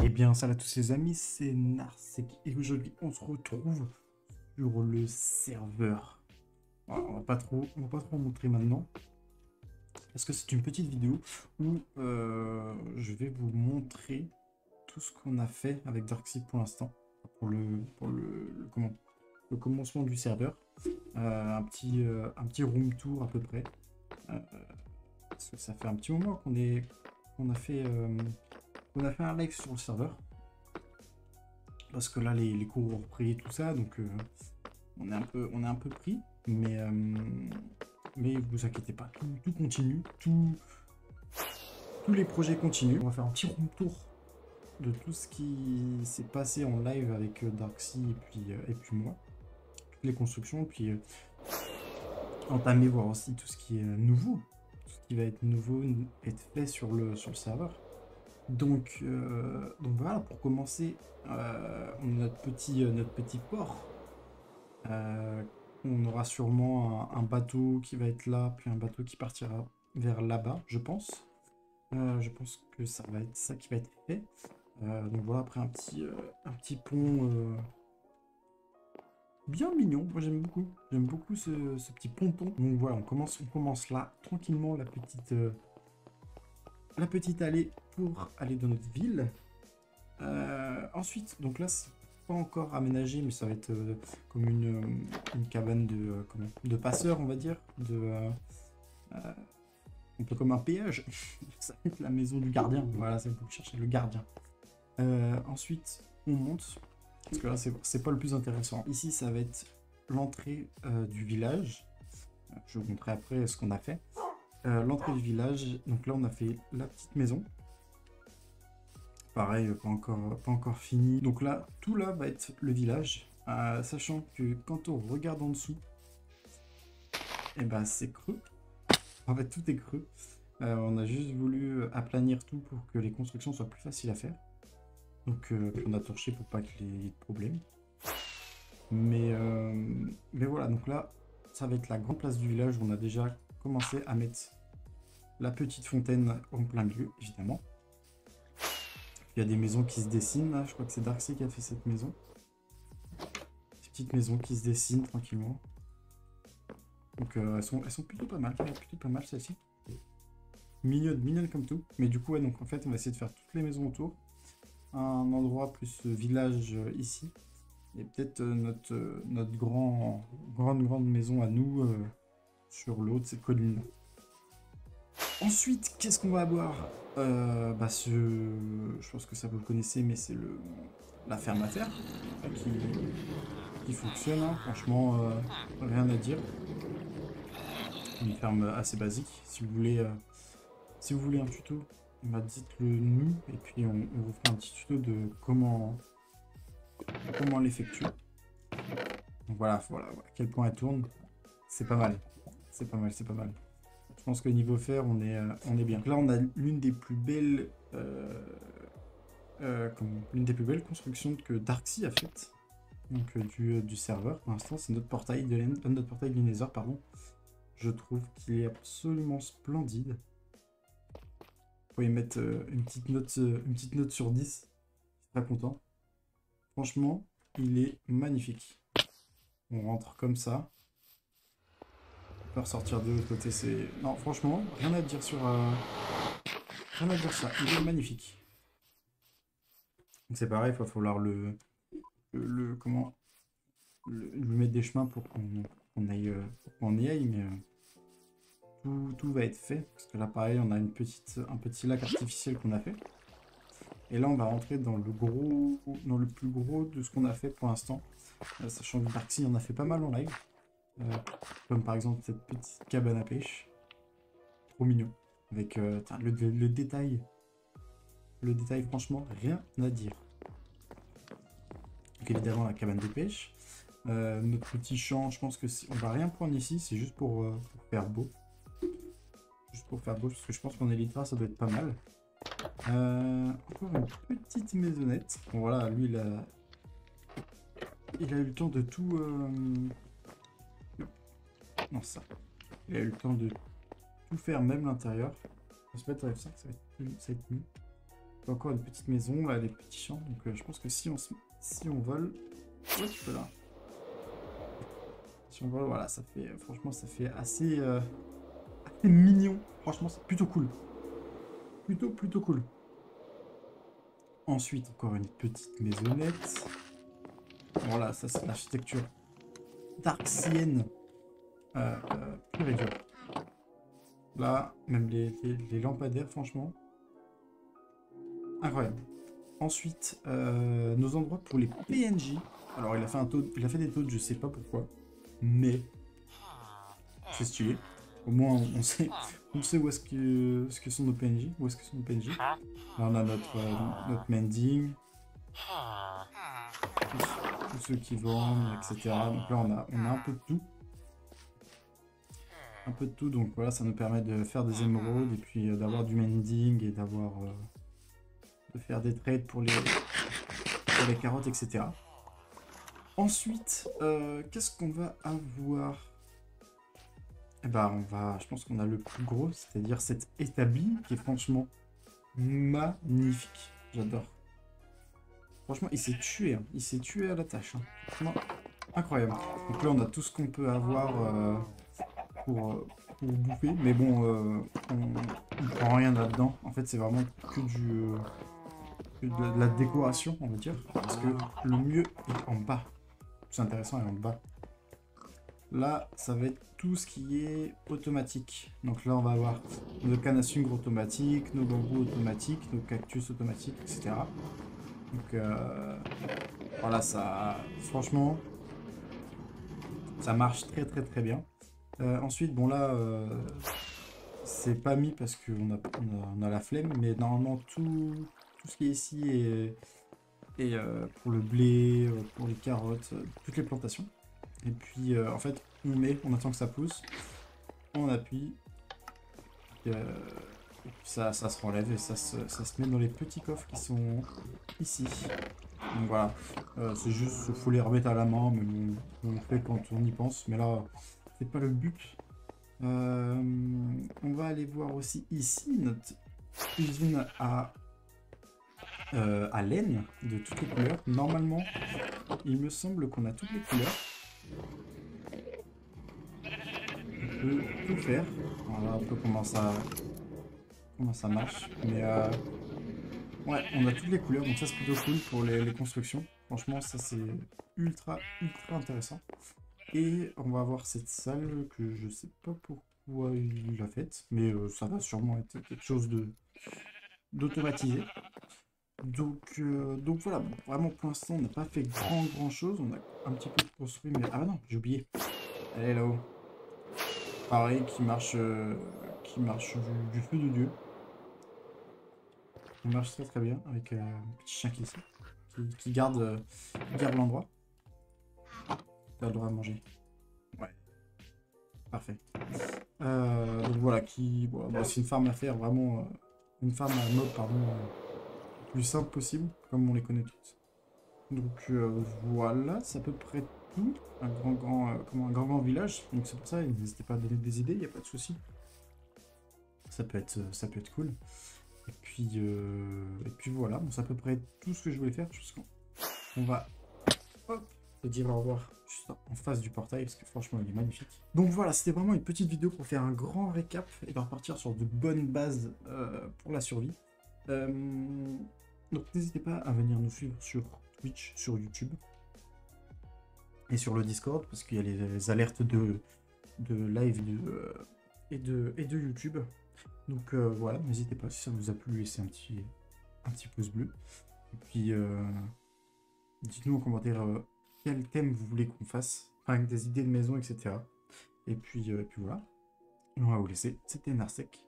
Eh bien, salut à tous les amis, c'est Narsec et aujourd'hui on se retrouve sur le serveur. Alors, on va pas trop montrer maintenant parce que c'est une petite vidéo où je vais vous montrer tout ce qu'on a fait avec Darkseid pour l'instant, pour le commencement du serveur. Un petit room tour à peu près. Parce que ça fait un petit moment qu'on a fait un live sur le serveur. Parce que là les cours ont repris et tout ça, donc on est un peu pris, mais vous inquiétez pas, tout continue, tous les projets continuent. On va faire un petit room tour de tout ce qui s'est passé en live avec Darkseid et puis moi, toutes les constructions, puis entamer, voir aussi tout ce qui est nouveau, tout ce qui va être nouveau, être fait sur le serveur. Donc voilà, pour commencer, on a notre petit port. On aura sûrement un bateau qui va être là, puis un bateau qui partira vers là-bas, je pense. Je pense que ça va être ça qui va être fait. Donc voilà, après un petit pont bien mignon. Moi j'aime beaucoup ce petit ponton. Donc voilà, on commence là tranquillement la petite allée pour aller dans notre ville. Ensuite, donc là c'est pas encore aménagé, mais ça va être comme une cabane de passeurs, on va dire, un peu comme un péage. Ça va être la maison du gardien. Voilà, c'est pour chercher le gardien. Ensuite, on monte parce que là c'est pas le plus intéressant. Ici, ça va être l'entrée du village. Je vous montrerai après ce qu'on a fait. L'entrée du village. Donc là, on a fait la petite maison. Pareil, pas encore fini. Donc là, tout là va être le village. Sachant que quand on regarde en dessous, et ben c'est creux. En fait, tout est creux. On a juste voulu aplanir tout pour que les constructions soient plus faciles à faire. Donc on a torché pour pas qu'il y ait de problème. Mais voilà, donc là, ça va être la grande place du village où on a déjà commencé à mettre la petite fontaine en plein milieu, évidemment. Il y a des maisons qui se dessinent là, je crois que c'est Darkseid qui a fait cette maison. Ces petites maisons qui se dessinent tranquillement. Donc elles sont plutôt pas mal, celles-ci. Mignonnes comme tout. Mais du coup, ouais, donc en fait, on va essayer de faire toutes les maisons autour. Un endroit plus village ici. Et peut-être notre grande maison à nous sur l'eau de cette colline. Ensuite, qu'est-ce qu'on va avoir? Je pense que ça vous le connaissez, mais c'est la ferme à terre qui fonctionne, hein. Franchement, rien à dire. Une ferme assez basique. Si vous voulez un tuto, dites-le nous, et puis on vous fera un petit tuto de comment l'effectuer. Donc voilà, à quel point elle tourne. C'est pas mal. C'est pas mal. Je pense que niveau fer, on est bien. Donc là, on a l'une des plus belles constructions que Darkseid a faites. Donc du serveur. Pour l'instant, c'est notre portail du Nether, pardon. Je trouve qu'il est absolument splendide. Vous pouvez mettre une petite note sur 10. Je suis très content. Franchement, il est magnifique. On rentre comme ça. On peut ressortir de l'autre côté. Non, franchement, rien à dire sur... Rien à dire ça. Il est magnifique. Donc c'est pareil, il va falloir lui mettre des chemins pour qu'on y aille, mais tout va être fait. Parce que là, pareil, on a un petit lac artificiel qu'on a fait. Et là, on va rentrer dans le plus gros de ce qu'on a fait pour l'instant. Sachant que Darkseid en a fait pas mal en live. Comme par exemple cette petite cabane à pêche. Trop mignon. Avec le détail. Le détail, franchement, rien à dire. Donc évidemment, la cabane de pêche. Notre petit champ, je pense que on va rien prendre ici. C'est juste pour faire beau. Juste pour faire beau, parce que je pense qu'en Elytra, ça doit être pas mal. Encore une petite maisonnette. Bon voilà, lui il a eu le temps de tout... Non, ça. Il a eu le temps de tout faire, même l'intérieur. On va se mettre à F5, ça va être mieux. Encore une petite maison, là, des petits champs. Donc je pense que si on vole... Hop là. Si on vole, voilà, ça fait... franchement, ça fait assez mignon. Franchement, c'est plutôt cool. Plutôt cool. Ensuite, encore une petite maisonnette. Voilà, ça c'est l'architecture darksienne pure et dure. Là, même les lampadaires, franchement, incroyable. Ensuite, nos endroits pour les PNJ. Alors, il a fait des taux, je sais pas pourquoi, mais c'est stylé. Au moins, on sait où est-ce que sont nos PNJ. Où est-ce que sont nos PNJ. Là, on a notre mending. Tous ceux qui vendent, etc. Donc là, on a un peu de tout. Un peu de tout, donc voilà, ça nous permet de faire des émeraudes et puis d'avoir du mending et d'avoir... de faire des trades pour les carottes, etc. Ensuite, qu'est-ce qu'on va avoir? Eh ben, je pense qu'on a le plus gros, c'est-à-dire cet établi qui est franchement magnifique. J'adore. Franchement, il s'est tué, hein. Il s'est tué à la tâche. Hein. Franchement, incroyable. Donc là, on a tout ce qu'on peut avoir pour bouffer, mais bon, on ne prend rien là-dedans. En fait, c'est vraiment que de la décoration, on va dire, parce que le mieux est en bas. Le plus intéressant est en bas. Là, ça va être tout ce qui est automatique. Donc là, on va avoir nos cannes à sucre automatiques, nos bambous automatiques, nos cactus automatiques, etc. Donc voilà, ça, franchement, ça marche très bien. Ensuite, bon là, c'est pas mis parce qu'on a la flemme, mais normalement tout ce qui est ici est pour le blé, pour les carottes, toutes les plantations. Et puis en fait, on attend que ça pousse, on appuie, et puis ça se relève et ça se met dans les petits coffres qui sont ici. Donc voilà, c'est juste, faut les remettre à la main, mais bon, on fait quand on y pense. Mais là, c'est pas le but. On va aller voir aussi ici notre usine à laine de toutes les couleurs. Normalement, il me semble qu'on a toutes les couleurs. On peut tout faire. Voilà un peu comment ça marche. Mais ouais, on a toutes les couleurs, donc ça c'est plutôt cool pour les constructions. Franchement, ça c'est ultra intéressant. Et on va avoir cette salle que je sais pas pourquoi il l'a faite, mais ça va sûrement être quelque chose d'automatisé. Donc voilà, bon, vraiment pour l'instant on n'a pas fait grand chose, on a un petit peu construit, mais... Ah non, j'ai oublié. Elle est là-haut. Pareil, qui marche du feu de Dieu. Il marche très bien avec un petit chien qui garde l'endroit. Tu as le droit à manger. Ouais, parfait. Donc voilà, bon, c'est une farm à faire, vraiment une farm à mode, pardon, plus simple possible, comme on les connaît toutes. Donc voilà, c'est à peu près tout. Un grand village. Donc c'est pour ça, n'hésitez pas à donner des idées, il n'y a pas de souci. Ça peut être cool. Et puis voilà, bon, c'est à peu près tout ce que je voulais faire. On va te dire au revoir juste en face du portail parce que franchement il est magnifique. Donc voilà, c'était vraiment une petite vidéo pour faire un grand récap et repartir sur de bonnes bases pour la survie. Donc n'hésitez pas à venir nous suivre sur Twitch, sur YouTube et sur le Discord parce qu'il y a les alertes de live et de YouTube. Donc voilà, n'hésitez pas si ça vous a plu, laissez un petit pouce bleu. Et puis dites-nous en commentaire quel thème vous voulez qu'on fasse, avec des idées de maison, etc. Et puis voilà. Et on va vous laisser. C'était Narsec.